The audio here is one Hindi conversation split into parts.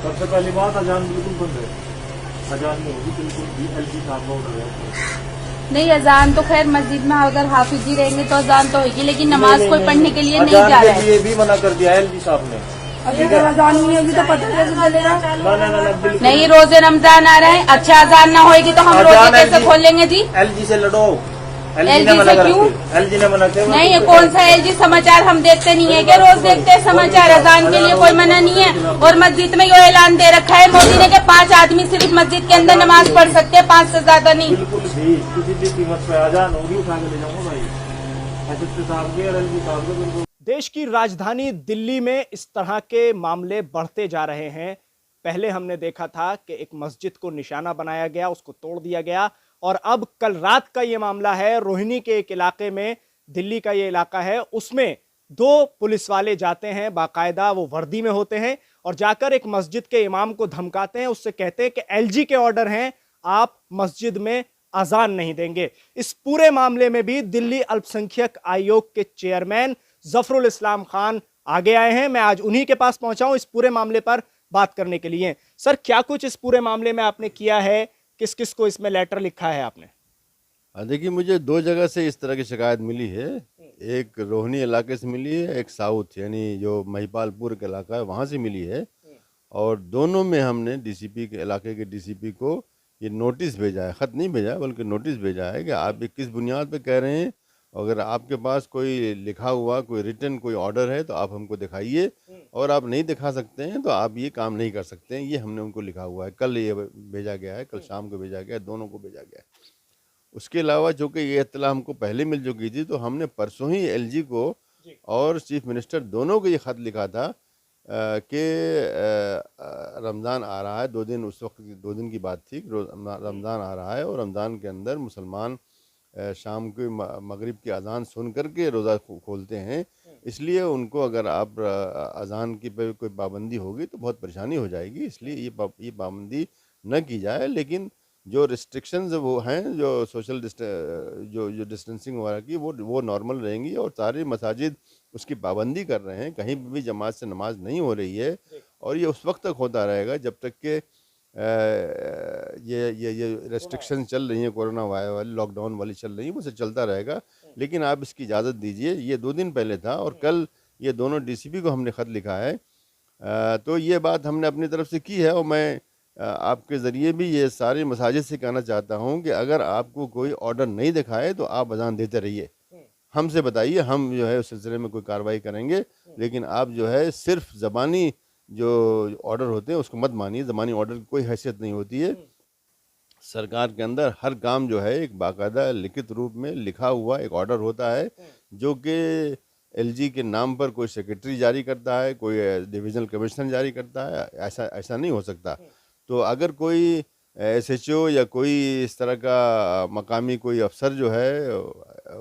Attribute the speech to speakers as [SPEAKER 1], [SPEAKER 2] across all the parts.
[SPEAKER 1] सबसे पहली बात, अजान बिल्कुल बंद है, अजान नहीं होगी बिल्कुल भी। एलजी साहब का ऑर्डर है।
[SPEAKER 2] नहीं, अजान तो खैर मस्जिद में अगर हाफिज जी रहेंगे तो अजान तो होगी, लेकिन नमाज
[SPEAKER 1] नहीं,
[SPEAKER 2] कोई
[SPEAKER 1] नहीं,
[SPEAKER 2] पढ़ने
[SPEAKER 1] नहीं,
[SPEAKER 2] के लिए नहीं
[SPEAKER 1] अजान
[SPEAKER 2] जा
[SPEAKER 1] के
[SPEAKER 2] रहा है।
[SPEAKER 1] लिए भी मना कर दिया है एलजी साहब ने।
[SPEAKER 2] अगर अजान नहीं होगी तो पता कैसे चलेगा?
[SPEAKER 1] ना बिल्कुल
[SPEAKER 2] नहीं, रोजे रमजान आ रहे हैं, अच्छा अजान ना होगी तो हम रोजे कैसे खोलेंगे जी?
[SPEAKER 1] एलजी से लड़ो।
[SPEAKER 2] LG से क्यों?
[SPEAKER 1] एलजी ने मना किया।
[SPEAKER 2] नहीं, ये कौन सा LG समाचार हम देखते नहीं है क्या? रोज देखते हैं समाचार, अजान के लिए कोई मना नहीं है। और मस्जिद में ये ऐलान दे रखा है मोदी ने कि 5 आदमी सिर्फ मस्जिद के अंदर नमाज पढ़ सकते हैं, 5 से ज्यादा नहीं।
[SPEAKER 1] बिल्कुल भी किसी भी कीमत पे अजान होगी उठा के ले जाऊंगा भाई, एसएसपी साहब के और एलजी साहब के। बिल्कुल।
[SPEAKER 3] देश की राजधानी दिल्ली में इस तरह के मामले बढ़ते जा रहे हैं। पहले हमने देखा था कि एक मस्जिद को निशाना बनाया गया, उसको तोड़ दिया गया, और अब कल रात का ये मामला है रोहिणी के एक इलाके में, दिल्ली का ये इलाका है, उसमें 2 पुलिस वाले जाते हैं, बाकायदा वो वर्दी में होते हैं, और जाकर एक मस्जिद के इमाम को धमकाते हैं, उससे कहते हैं कि एलजी के ऑर्डर हैं, आप मस्जिद में अजान नहीं देंगे। इस पूरे मामले में भी दिल्ली अल्पसंख्यक आयोग के चेयरमैन जफरुल इस्लाम खान आगे आए हैं। मैं आज उन्हीं के पास पहुंचा हूं इस पूरे मामले पर बात करने के लिए। सर, क्या कुछ इस पूरे मामले में आपने किया है? किस किस को इसमें लेटर लिखा है आपने?
[SPEAKER 4] देखिए, मुझे 2 जगह से इस तरह की शिकायत मिली है। एक रोहिणी इलाके से मिली है, एक साउथ यानी जो महिपालपुर का इलाका है वहाँ से मिली है। और दोनों में हमने डीसीपी के इलाके के डीसीपी को ये नोटिस भेजा है, ख़त नहीं भेजा है बल्कि नोटिस भेजा है कि आप ये किस बुनियाद पे कह रहे हैं। अगर आपके पास कोई लिखा हुआ कोई रिटन कोई ऑर्डर है तो आप हमको दिखाइए, और आप नहीं दिखा सकते हैं तो आप ये काम नहीं कर सकते हैं। ये हमने उनको लिखा हुआ है, कल ये भेजा गया है, कल शाम को भेजा गया है, दोनों को भेजा गया है। उसके अलावा जो कि ये इत्तला हमको पहले मिल चुकी थी, तो हमने परसों ही एलजी को और चीफ मिनिस्टर दोनों को ये ख़त लिखा था कि रमज़ान आ रहा है, 2 दिन, उस वक्त 2 दिन की बात थी, रमज़ान आ रहा है और रमज़ान के अंदर मुसलमान शाम के मगरिब की अज़ान सुन करके रोज़ा खोलते हैं, इसलिए उनको अगर आप अज़ान की पे कोई पाबंदी होगी तो बहुत परेशानी हो जाएगी, इसलिए ये पाबंदी न की जाए। लेकिन जो रिस्ट्रिक्शंस वो हैं, जो सोशल जो डिस्टेंसिंग वगैरह की, वो नॉर्मल रहेंगी, और सारे मसाजिद उसकी पाबंदी कर रहे हैं, कहीं भी जमात से नमाज नहीं हो रही है, और ये उस वक्त तक होता रहेगा जब तक कि ये रेस्ट्रिक्शन चल रही है, कोरोना वाली लॉकडाउन वाली चल रही है, वो से चलता रहेगा। लेकिन आप इसकी इजाज़त दीजिए। ये 2 दिन पहले था, और कल ये दोनों डीसीपी को हमने ख़त लिखा है। तो ये बात हमने अपनी तरफ से की है, और मैं आपके ज़रिए भी ये सारे मसाजिद से कहना चाहता हूँ कि अगर आपको कोई ऑर्डर नहीं दिखाए तो आप अजान देते रहिए, हमसे बताइए, हम जो है उस सिलसिले में कोई कार्रवाई करेंगे। लेकिन आप जो है सिर्फ ज़बानी जो ऑर्डर होते हैं उसको मत मानिए, ज़बानी ऑर्डर की कोई हैसियत नहीं होती है। सरकार के अंदर हर काम जो है एक बाकायदा लिखित रूप में लिखा हुआ एक ऑर्डर होता है, जो कि एलजी के नाम पर कोई सेक्रेटरी जारी करता है, कोई डिविजनल कमिश्नर जारी करता है, ऐसा नहीं हो सकता। तो अगर कोई एसएचओ या कोई इस तरह का मकामी कोई अफसर जो है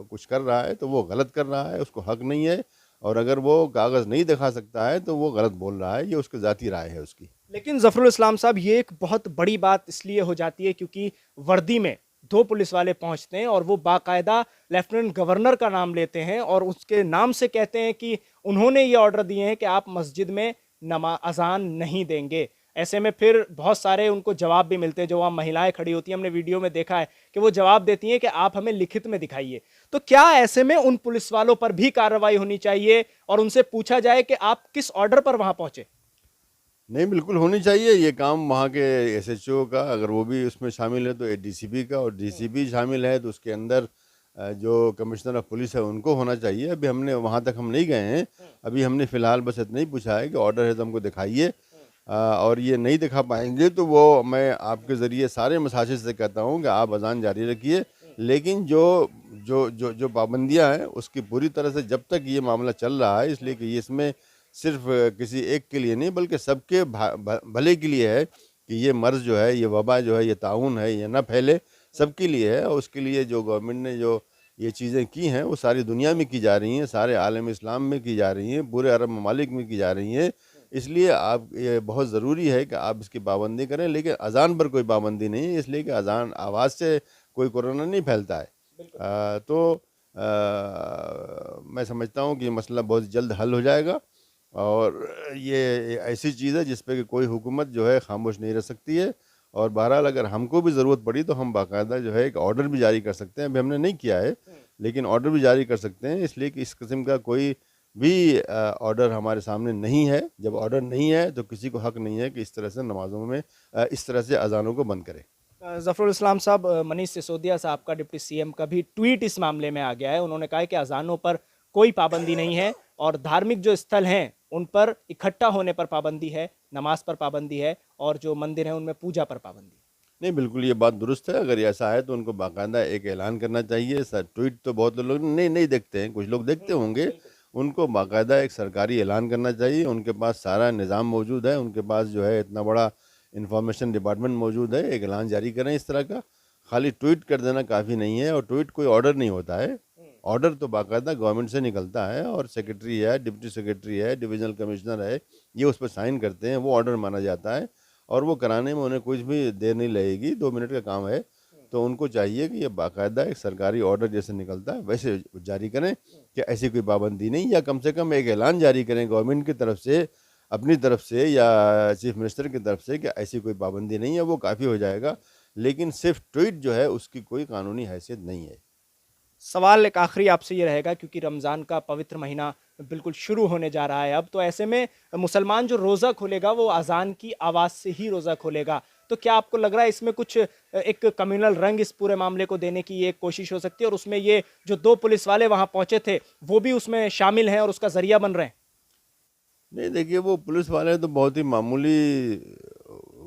[SPEAKER 4] कुछ कर रहा है तो वो गलत कर रहा है, उसको हक नहीं है, और अगर वो कागज़ नहीं दिखा सकता है तो वो गलत बोल रहा है, ये उसकी ज़ाती राय है उसकी।
[SPEAKER 3] लेकिन जफरुल इस्लाम साहब, ये एक बहुत बड़ी बात इसलिए हो जाती है क्योंकि वर्दी में 2 पुलिस वाले पहुंचते हैं और वो बाकायदा लेफ्टिनेंट गवर्नर का नाम लेते हैं और उसके नाम से कहते हैं कि उन्होंने ये ऑर्डर दिए हैं कि आप मस्जिद में अजान नहीं देंगे। ऐसे में फिर बहुत सारे उनको जवाब भी मिलते हैं, जो वहाँ महिलाएं खड़ी होती हैं, हमने वीडियो में देखा है कि वो जवाब देती हैं कि आप हमें लिखित में दिखाइए। तो क्या ऐसे में उन पुलिस वालों पर भी कार्रवाई होनी चाहिए और उनसे पूछा जाए कि आप किस ऑर्डर पर वहां पहुंचे?
[SPEAKER 4] नहीं, बिल्कुल होनी चाहिए। ये काम वहाँ के एसएचओ का, अगर वो भी उसमें शामिल है तो डीसीपी का, और डीसीपी शामिल है तो उसके अंदर जो कमिश्नर ऑफ पुलिस है उनको होना चाहिए। अभी हमने वहाँ तक हम नहीं गए हैं, अभी हमने फ़िलहाल बस इतना ही पूछा है कि ऑर्डर है तो हमको दिखाइए, और ये नहीं दिखा पाएंगे तो वो मैं आपके ज़रिए सारे मसाजिद से कहता हूँ कि आप अजान जारी रखिए। लेकिन जो जो जो जो पाबंदियाँ हैं उसकी पूरी तरह से जब तक ये मामला चल रहा है, इसलिए कि ये इसमें सिर्फ किसी एक के लिए नहीं बल्कि सबके भले के लिए है कि ये मर्ज़ जो है, ये वबा जो है, ये ताउन है, ये ना फैले, सबके लिए है। और उसके लिए जो गवर्नमेंट ने जो ये चीज़ें की हैं वो सारी दुनिया में की जा रही हैं, सारे आलम इस्लाम में की जा रही हैं, पूरे अरब ममालिक में की जा रही हैं। इसलिए आप ये बहुत ज़रूरी है कि आप इसकी पाबंदी करें, लेकिन अज़ान पर कोई पाबंदी नहीं है, इसलिए कि अज़ान आवाज़ से कोई कोरोना नहीं फैलता है। तो मैं समझता हूँ कि ये मसला बहुत जल्द हल हो जाएगा, और ये ऐसी चीज़ है जिस पे कि कोई हुकूमत जो है खामोश नहीं रह सकती है। और बहरहाल अगर हमको भी ज़रूरत पड़ी तो हम बाकायदा जो है एक ऑर्डर भी जारी कर सकते हैं। अभी हमने नहीं किया है, लेकिन ऑर्डर भी जारी कर सकते हैं, इसलिए कि इस किस्म का कोई भी ऑर्डर हमारे सामने नहीं है। जब ऑर्डर नहीं है तो किसी को हक नहीं है कि इस तरह से नमाज़ों में इस तरह से अजानों को बंद करे।
[SPEAKER 3] ज़फ़रुल इस्लाम साहब, मनीष सिसोदिया साहब का डिप्टी सीएम का भी ट्वीट इस मामले में आ गया है। उन्होंने कहा है कि अजानों पर कोई पाबंदी नहीं है और धार्मिक जो स्थल हैं उन पर इकट्ठा होने पर पाबंदी है, नमाज पर पाबंदी है और जो मंदिर हैं उनमें पूजा पर पाबंदी है।
[SPEAKER 4] नहीं, बिल्कुल ये बात दुरुस्त है। अगर ऐसा है तो उनको बाकायदा एक ऐलान करना चाहिए। सर ट्वीट तो बहुत लोग नहीं देखते हैं, कुछ लोग देखते होंगे। उनको बाकायदा एक सरकारी ऐलान करना चाहिए। उनके पास सारा निज़ाम मौजूद है, उनके पास जो है इतना बड़ा इंफॉर्मेशन डिपार्टमेंट मौजूद है। एक ऐलान जारी करें इस तरह का। खाली ट्वीट कर देना काफ़ी नहीं है, और ट्वीट कोई ऑर्डर नहीं होता है। ऑर्डर तो बाकायदा गवर्नमेंट से निकलता है और सेक्रेटरी है, डिप्टी सेक्रेटरी है, डिविजनल कमिश्नर है, ये उस पर साइन करते हैं, वो ऑर्डर माना जाता है। और वो कराने में उन्हें कुछ भी देर नहीं लगेगी, 2 मिनट का काम है। तो उनको चाहिए कि ये बाकायदा एक सरकारी ऑर्डर जैसे निकलता है वैसे जारी करें कि ऐसी कोई पाबंदी नहीं, या कम से कम एक ऐलान जारी करें गवर्नमेंट की तरफ से, अपनी तरफ से या चीफ मिनिस्टर की तरफ से कि ऐसी कोई पाबंदी नहीं है, वो काफ़ी हो जाएगा। लेकिन सिर्फ ट्वीट जो है उसकी कोई कानूनी हैसियत नहीं है।
[SPEAKER 3] सवाल एक आखिरी आपसे ये रहेगा, क्योंकि रमज़ान का पवित्र महीना बिल्कुल शुरू होने जा रहा है अब, तो ऐसे में मुसलमान जो रोज़ा खोलेगा वो अजान की आवाज़ से ही रोज़ा खोलेगा। तो क्या आपको लग रहा है इसमें कुछ एक कम्युनल रंग इस पूरे मामले को देने की ये कोशिश हो सकती है, और उसमें ये जो 2 पुलिस वाले वहाँ पहुंचे थे वो भी उसमें शामिल हैं और उसका जरिया बन रहे हैं?
[SPEAKER 4] नहीं, देखिए वो पुलिस वाले तो बहुत ही मामूली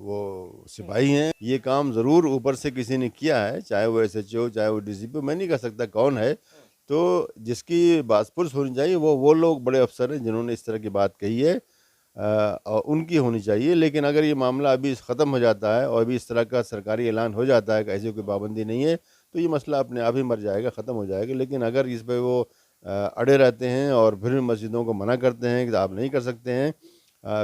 [SPEAKER 4] वो सिपाही हैं। ये काम ज़रूर ऊपर से किसी ने किया है, चाहे वो SHO, चाहे वो DCP, मैं नहीं कह सकता कौन है। तो जिसकी बासपुरस होनी चाहिए वो लोग बड़े अफसर हैं जिन्होंने इस तरह की बात कही है, और उनकी होनी चाहिए। लेकिन अगर ये मामला अभी ख़त्म हो जाता है और अभी इस तरह का सरकारी ऐलान हो जाता है कि ऐसी कोई पाबंदी नहीं है, तो ये मसला अपने आप ही मर जाएगा, ख़त्म हो जाएगा। लेकिन अगर इस पर वो अड़े रहते हैं और फिर मस्जिदों को मना करते हैं कि आप नहीं कर सकते हैं,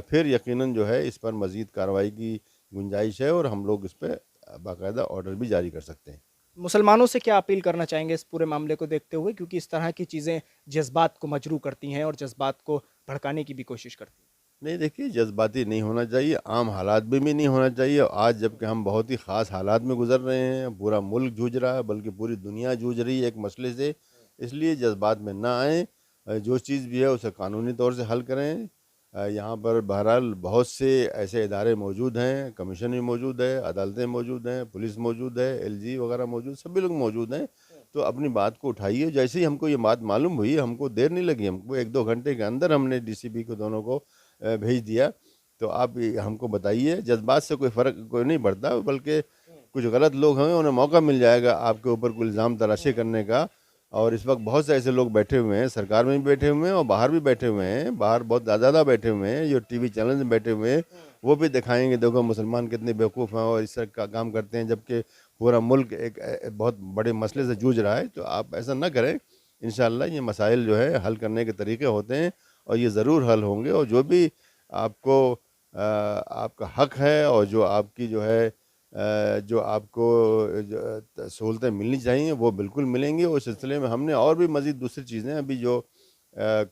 [SPEAKER 4] फिर यकीनन जो है इस पर मज़ीद कार्रवाई की गुंजाइश है, और हम लोग इस पर बाकायदा ऑर्डर भी जारी कर सकते हैं।
[SPEAKER 3] मुसलमानों से क्या अपील करना चाहेंगे इस पूरे मामले को देखते हुए, क्योंकि इस तरह की चीज़ें जज्बात को मजरू करती हैं और जज्बात को भड़काने की भी कोशिश करती हैं?
[SPEAKER 4] नहीं, देखिए जज्बाती नहीं होना चाहिए, आम हालात में भी नहीं होना चाहिए। आज जबकि हम बहुत ही ख़ास हालात में गुजर रहे हैं, पूरा मुल्क जूझ रहा है, बल्कि पूरी दुनिया जूझ रही है एक मसले से, इसलिए जज्बात में ना आएँ। जो चीज़ भी है उसे कानूनी तौर से हल करें। यहाँ पर बहरहाल बहुत से ऐसे इदारे मौजूद हैं, कमीशन भी मौजूद है, अदालतें मौजूद हैं, पुलिस मौजूद है, LG वगैरह मौजूद, सभी लोग मौजूद हैं। तो अपनी बात को उठाइए। जैसे ही हमको ये बात मालूम हुई, हमको देर नहीं लगी, हमको 1-2 घंटे के अंदर हमने DCP को दोनों को भेज दिया। तो आप हमको बताइए, जज्बात से कोई फ़र्क कोई नहीं पड़ता, बल्कि कुछ गलत लोग हैं उन्हें मौका मिल जाएगा आपके ऊपर कोई इल्ज़ाम तराशी करने का। और इस वक्त बहुत से ऐसे लोग बैठे हुए हैं, सरकार में भी बैठे हुए हैं और बाहर भी बैठे हुए हैं, बाहर बहुत ज़्यादा बैठे हुए हैं, जो TV चैनल में बैठे हुए हैं, वो भी दिखाएंगे देखो मुसलमान कितने बेवकूफ़ हैं और इस तरह का काम करते हैं, जबकि पूरा मुल्क एक बहुत बड़े मसले से जूझ रहा है। तो आप ऐसा ना करें। इंशाअल्लाह ये मसाइल जो है हल करने के तरीके होते हैं और ये ज़रूर हल होंगे, और जो भी आपको आपका हक है और जो आपकी जो है जो आपको सहूलतें मिलनी चाहिए वो बिल्कुल मिलेंगी। उस सिलसिले में हमने और भी मज़ीद दूसरी चीज़ें अभी जो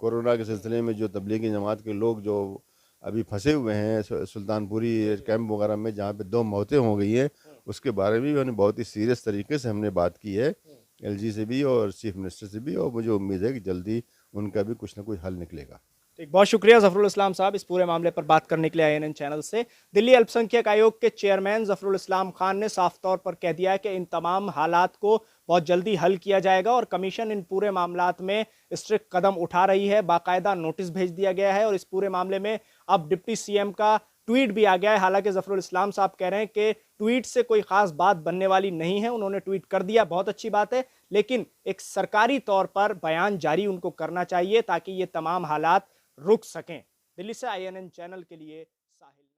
[SPEAKER 4] कोरोना के सिलसिले में जो तबलीगी जमात के लोग जो अभी फंसे हुए हैं सुल्तानपुरी कैंप वगैरह में, जहाँ पे 2 मौतें हो गई हैं, उसके बारे में भी हमने बहुत ही सीरियस तरीके से हमने बात की है LG से भी और चीफ मिनिस्टर से भी, और मुझे उम्मीद है कि जल्दी उनका भी कुछ ना कुछ हल निकलेगा।
[SPEAKER 3] ठीक, बहुत शुक्रिया ज़फ़रुल इस्लाम साहब इस पूरे मामले पर बात करने के लिए INN चैनल से। दिल्ली अल्पसंख्यक आयोग के चेयरमैन ज़फ़रुल इस्लाम खान ने साफ तौर पर कह दिया है कि इन तमाम हालात को बहुत जल्दी हल किया जाएगा और कमीशन इन पूरे मामलात में स्ट्रिक्ट कदम उठा रही है, बाकायदा नोटिस भेज दिया गया है और इस पूरे मामले में अब डिप्टी CM का ट्वीट भी आ गया है। हालांकि ज़फ़रुल इस्लाम साहब कह रहे हैं कि ट्वीट से कोई ख़ास बात बनने वाली नहीं है, उन्होंने ट्वीट कर दिया, बहुत अच्छी बात है, लेकिन एक सरकारी तौर पर बयान जारी उनको करना चाहिए ताकि ये तमाम हालात रुक सकें। दिल्ली से INN चैनल के लिए